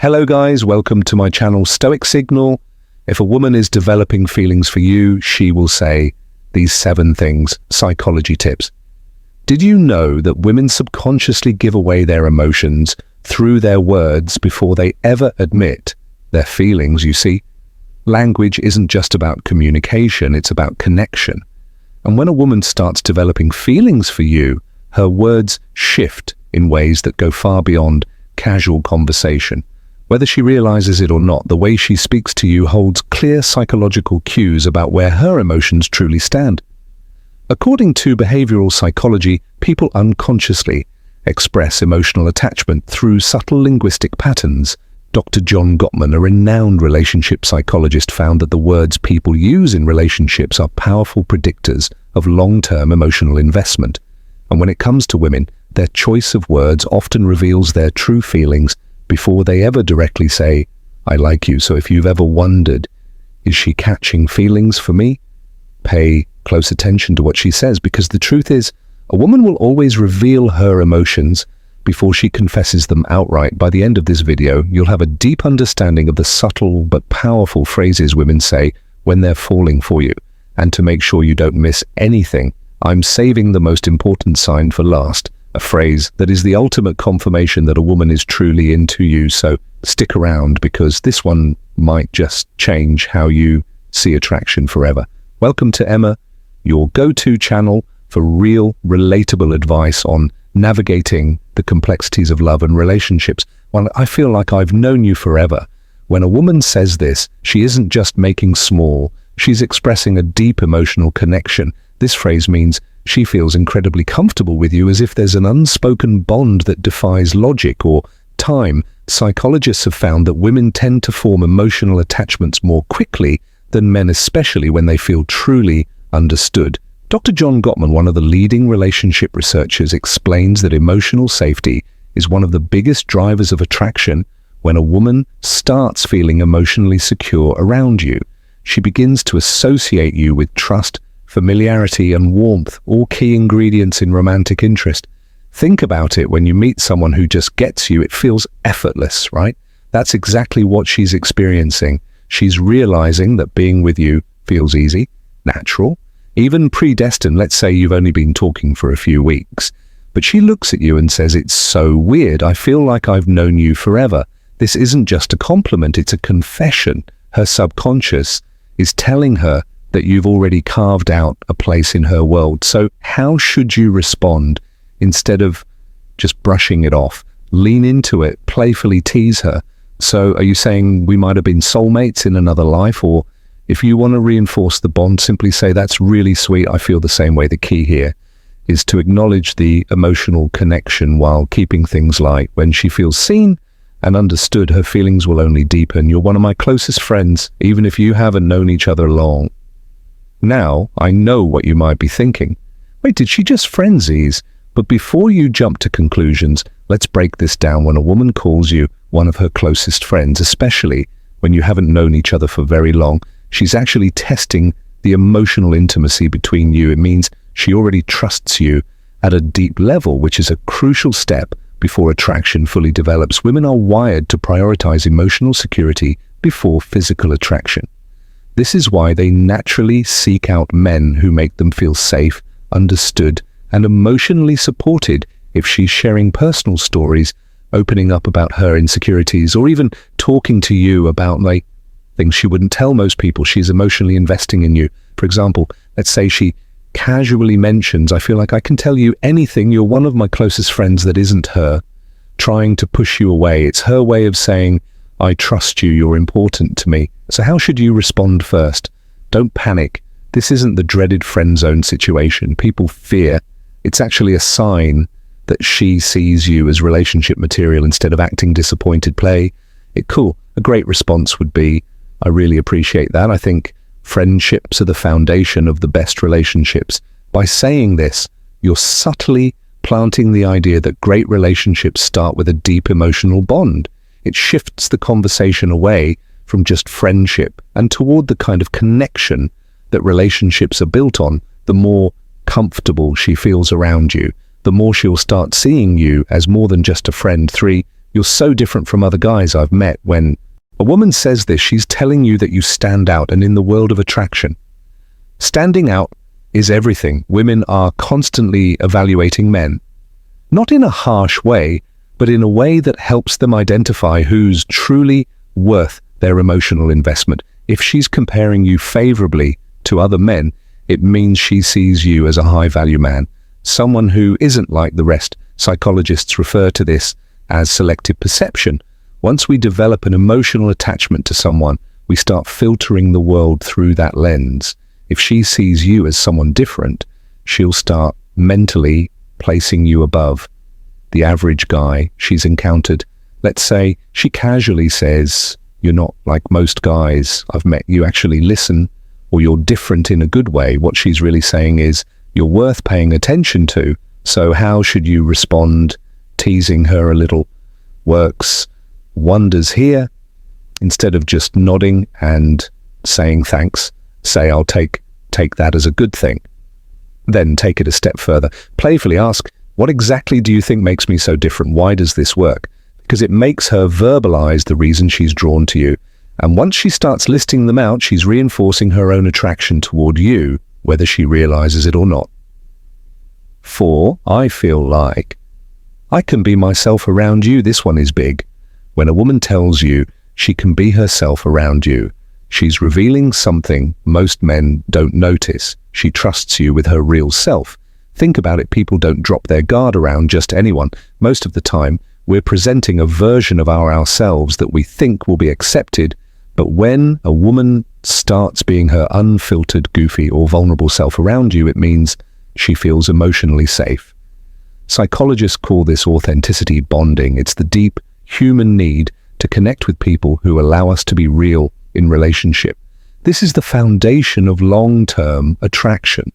Hello guys, welcome to my channel Stoic Signal. If a woman is developing feelings for you, she will say these 7 things, psychology tips. Did you know that women subconsciously give away their emotions through their words before they ever admit their feelings, you see? Language isn't just about communication, it's about connection. And when a woman starts developing feelings for you, her words shift in ways that go far beyond casual conversation. Whether she realizes it or not, the way she speaks to you holds clear psychological cues about where her emotions truly stand. According to behavioral psychology, people unconsciously express emotional attachment through subtle linguistic patterns. Dr. John Gottman, a renowned relationship psychologist, found that the words people use in relationships are powerful predictors of long-term emotional investment. And when it comes to women, their choice of words often reveals their true feelings before they ever directly say, "I like you." So if you've ever wondered, is she catching feelings for me? Pay close attention to what she says, because the truth is, a woman will always reveal her emotions before she confesses them outright. By the end of this video, you'll have a deep understanding of the subtle but powerful phrases women say when they're falling for you. And to make sure you don't miss anything, I'm saving the most important sign for last, a phrase that is the ultimate confirmation that a woman is truly into you. So stick around, because this one might just change how you see attraction forever. Welcome to Emma, your go-to channel for real, relatable advice on navigating the complexities of love and relationships. Well, I feel like I've known you forever. When a woman says this, she isn't just making small, she's expressing a deep emotional connection. This phrase means she feels incredibly comfortable with you, as if there's an unspoken bond that defies logic or time. Psychologists have found that women tend to form emotional attachments more quickly than men, especially when they feel truly understood. Dr. John Gottman, one of the leading relationship researchers, explains that emotional safety is one of the biggest drivers of attraction. When a woman starts feeling emotionally secure around you, she begins to associate you with trust, familiarity, and warmth, all key ingredients in romantic interest. Think about it. When you meet someone who just gets you, it feels effortless, right? That's exactly what she's experiencing. She's realizing that being with you feels easy, natural, even predestined. Let's say you've only been talking for a few weeks, but she looks at you and says, "It's so weird. I feel like I've known you forever." This isn't just a compliment, it's a confession. Her subconscious is telling her that you've already carved out a place in her world. So how should you respond? Instead of just brushing it off, lean into it, playfully tease her. So are you saying we might have been soulmates in another life? Or if you want to reinforce the bond, simply say, "That's really sweet. I feel the same way." The key here is to acknowledge the emotional connection while keeping things light. When she feels seen and understood, her feelings will only deepen. You're one of my closest friends, even if you haven't known each other long. Now, I know what you might be thinking. Wait, did she just frenzies? But before you jump to conclusions, let's break this down. When a woman calls you one of her closest friends, especially when you haven't known each other for very long, she's actually testing the emotional intimacy between you. It means she already trusts you at a deep level, which is a crucial step before attraction fully develops. Women are wired to prioritize emotional security before physical attraction. This is why they naturally seek out men who make them feel safe, understood, and emotionally supported. If she's sharing personal stories, opening up about her insecurities, or even talking to you about things she wouldn't tell most people, she's emotionally investing in you. For example, let's say she casually mentions, "I feel like I can tell you anything. You're one of my closest friends," that isn't her trying to push you away. It's her way of saying, "I trust you, you're important to me." So how should you respond first? Don't panic. This isn't the dreaded friend zone situation people fear. It's actually a sign that she sees you as relationship material instead of acting disappointed. Play it cool. A great response would be, "I really appreciate that. I think friendships are the foundation of the best relationships." By saying this, you're subtly planting the idea that great relationships start with a deep emotional bond. It shifts the conversation away from just friendship and toward the kind of connection that relationships are built on. The more comfortable she feels around you, the more she'll start seeing you as more than just a friend. 3. You're so different from other guys I've met." When a woman says this, she's telling you that you stand out, and in the world of attraction, standing out is everything. Women are constantly evaluating men, not in a harsh way, but in a way that helps them identify who's truly worth their emotional investment. If she's comparing you favorably to other men, it means she sees you as a high-value man, someone who isn't like the rest. Psychologists refer to this as selective perception. Once we develop an emotional attachment to someone, we start filtering the world through that lens. If she sees you as someone different, she'll start mentally placing you above the average guy she's encountered. Let's say she casually says, "You're not like most guys I've met. You actually listen," or "You're different in a good way." What she's really saying is, "You're worth paying attention to." So how should you respond? Teasing her a little works wonders here. Instead of just nodding and saying thanks, say, "I'll take that as a good thing." Then take it a step further. Playfully ask, "What exactly do you think makes me so different? Why does this work?" Because it makes her verbalize the reason she's drawn to you. And once she starts listing them out, she's reinforcing her own attraction toward you, whether she realizes it or not. 4. I feel like I can be myself around you. This one is big. When a woman tells you she can be herself around you, she's revealing something most men don't notice. She trusts you with her real self. Think about it. People don't drop their guard around just anyone. Most of the time, we're presenting a version of ourselves that we think will be accepted. But when a woman starts being her unfiltered, goofy, or vulnerable self around you, it means she feels emotionally safe. Psychologists call this authenticity bonding. It's the deep human need to connect with people who allow us to be real in relationship. This is the foundation of long-term attraction.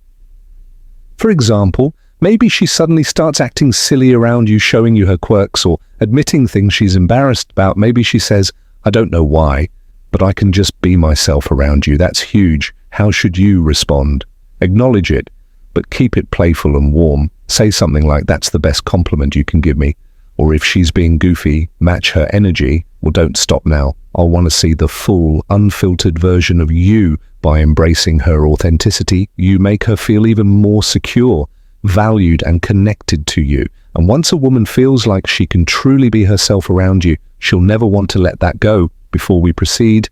For example, maybe she suddenly starts acting silly around you, showing you her quirks or admitting things she's embarrassed about. Maybe she says, "I don't know why, but I can just be myself around you." That's huge. How should you respond? Acknowledge it, but keep it playful and warm. Say something like, "That's the best compliment you can give me." Or if she's being goofy, match her energy. Well, don't stop now. I'll want to see the full, unfiltered version of you. By embracing her authenticity, you make her feel even more secure, valued, and connected to you. And once a woman feels like she can truly be herself around you, she'll never want to let that go. Before we proceed,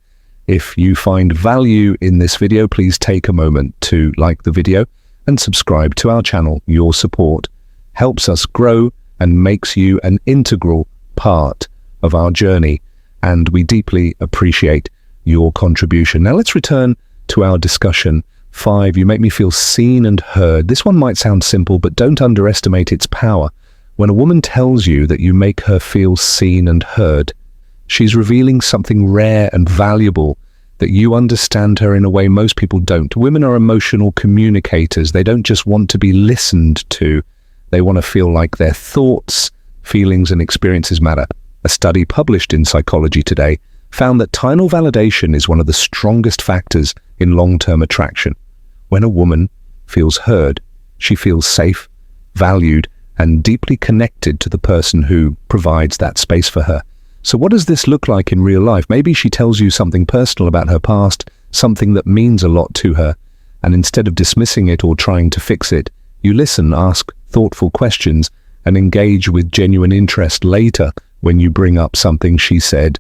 if you find value in this video, please take a moment to like the video and subscribe to our channel. Your support helps us grow and makes you an integral part of our journey, and we deeply appreciate your contribution. Now let's return to our discussion. 5. You make me feel seen and heard. This one might sound simple, but don't underestimate its power. When a woman tells you that you make her feel seen and heard, she's revealing something rare and valuable, that you understand her in a way most people don't. Women are emotional communicators. They don't just want to be listened to. They want to feel like their thoughts, feelings, and experiences matter. A study published in Psychology Today found that tiny validation is one of the strongest factors in long-term attraction. When a woman feels heard, she feels safe, valued, and deeply connected to the person who provides that space for her. So what does this look like in real life? Maybe she tells you something personal about her past, something that means a lot to her, and instead of dismissing it or trying to fix it, you listen, ask thoughtful questions, and engage with genuine interest later when you bring up something she said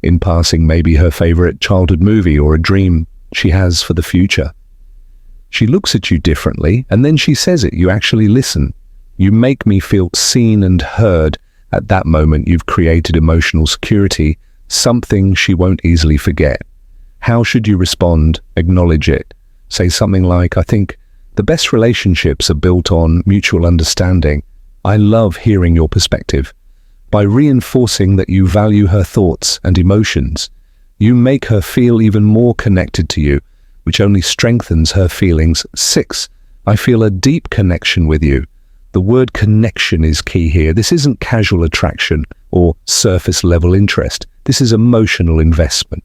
in passing, maybe her favorite childhood movie or a dream she has for the future. She looks at you differently, and then she says it. You actually listen. You make me feel seen and heard. At that moment, you've created emotional security, something she won't easily forget. How should you respond? Acknowledge it. Say something like, "I think the best relationships are built on mutual understanding. I love hearing your perspective." By reinforcing that you value her thoughts and emotions, you make her feel even more connected to you, which only strengthens her feelings. 6. I feel a deep connection with you. The word connection is key here. This isn't casual attraction or surface level interest. This is emotional investment.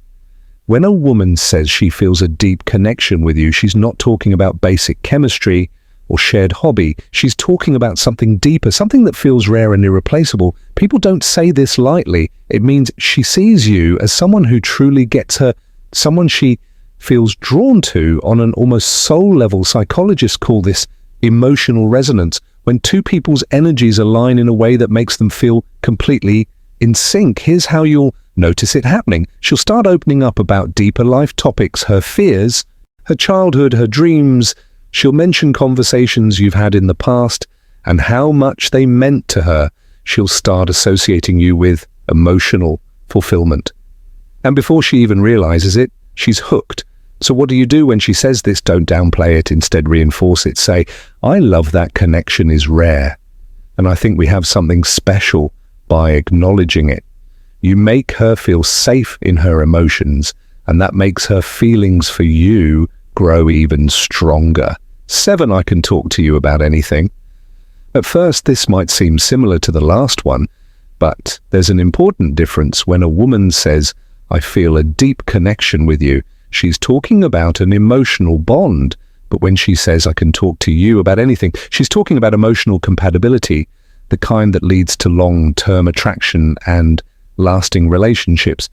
When a woman says she feels a deep connection with you, she's not talking about basic chemistry or shared hobby. She's talking about something deeper, something that feels rare and irreplaceable, People don't say this lightly. It means she sees you as someone who truly gets her, someone she feels drawn to on an almost soul level. Psychologists call this emotional resonance, when two people's energies align in a way that makes them feel completely in sync. Here's how you'll notice it happening. She'll start opening up about deeper life topics, her fears, her childhood, her dreams. She'll mention conversations you've had in the past and how much they meant to her. She'll start associating you with emotional fulfillment. And before she even realizes it, she's hooked. So what do you do when she says this? Don't downplay it. Instead, reinforce it. Say, I love that connection is rare. And I think we have something special by acknowledging it. You make her feel safe in her emotions, and that makes her feelings for you grow even stronger. 7, I can talk to you about anything. At first, this might seem similar to the last one, but there's an important difference. When a woman says, I feel a deep connection with you, she's talking about an emotional bond. But when she says, I can talk to you about anything, she's talking about emotional compatibility, the kind that leads to long-term attraction and lasting relationships.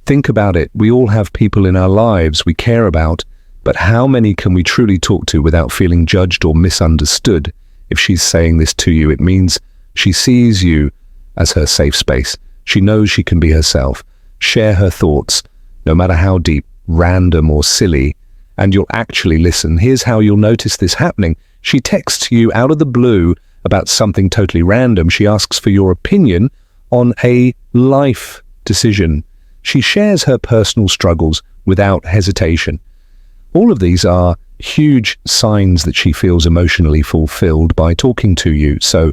Think about it. We all have people in our lives we care about, but how many can we truly talk to without feeling judged or misunderstood? If she's saying this to you, it means she sees you as her safe space. She knows she can be herself, share her thoughts, no matter how deep, random or silly, and you'll actually listen. Here's how you'll notice this happening. She texts you out of the blue about something totally random. She asks for your opinion on a life decision. She shares her personal struggles without hesitation. All of these are huge signs that she feels emotionally fulfilled by talking to you. So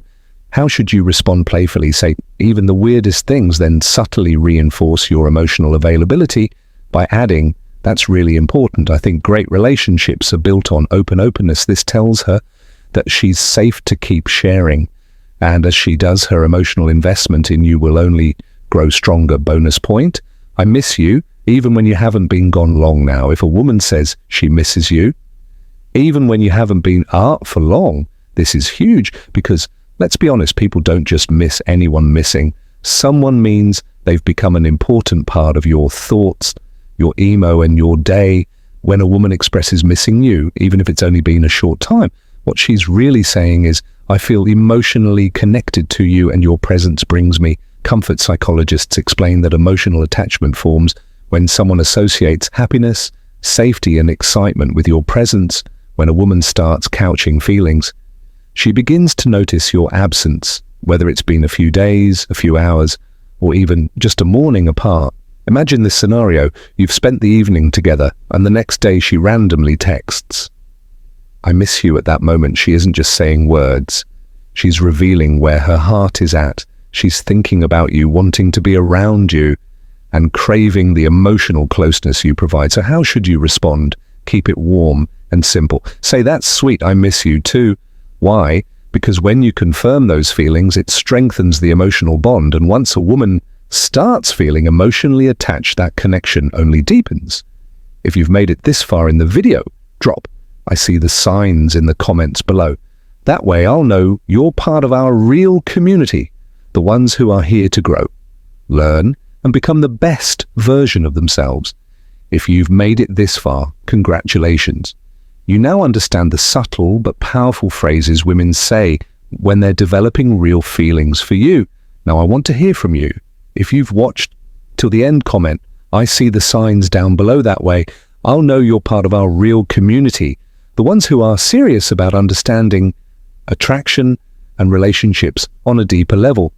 how should you respond playfully? Say even the weirdest things, then subtly reinforce your emotional availability by adding, that's really important. I think great relationships are built on openness. This tells her that she's safe to keep sharing. And as she does, her emotional investment in you will only grow stronger. Bonus point, I miss you, even when you haven't been gone long now. If a woman says she misses you, even when you haven't been out for long, this is huge, because let's be honest, people don't just miss anyone missing. Someone means they've become an important part of your thoughts, your emo and your day. When a woman expresses missing you, even if it's only been a short time, what she's really saying is, I feel emotionally connected to you and your presence brings me comfort. Psychologists explain that emotional attachment forms when someone associates happiness, safety and excitement with your presence. When a woman starts couching feelings, she begins to notice your absence, whether it's been a few days, a few hours, or even just a morning apart. Imagine this scenario. You've spent the evening together, and the next day she randomly texts, I miss you. At that moment, she isn't just saying words. She's revealing where her heart is at. She's thinking about you, wanting to be around you, and craving the emotional closeness you provide. So how should you respond? Keep it warm and simple. Say, that's sweet, I miss you too. Why? Because when you confirm those feelings, it strengthens the emotional bond. And once a woman starts feeling emotionally attached, that connection only deepens. If you've made it this far in the video, drop I see the signs in the comments below. That way I'll know you're part of our real community, the ones who are here to grow, learn, and become the best version of themselves. If you've made it this far, congratulations. You now understand the subtle but powerful phrases women say when they're developing real feelings for you. Now I want to hear from you. If you've watched till the end, comment, I see the signs down below. That way I'll know you're part of our real community, the ones who are serious about understanding attraction and relationships on a deeper level.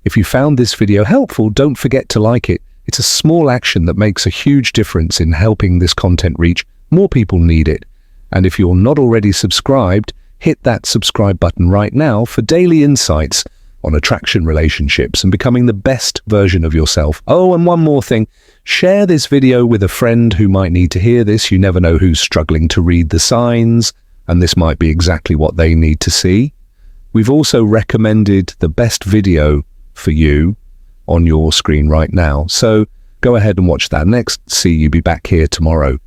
If you found this video helpful, don't forget to like it. It's a small action that makes a huge difference in helping this content reach more people. Need it. And if you're not already subscribed, hit that subscribe button right now for daily insights on attraction, relationships, and becoming the best version of yourself. Oh, and one more thing, share this video with a friend who might need to hear this. You never know who's struggling to read the signs, and this might be exactly what they need to see. We've also recommended the best video for you on your screen right now, so go ahead and watch that next. See you be back here tomorrow.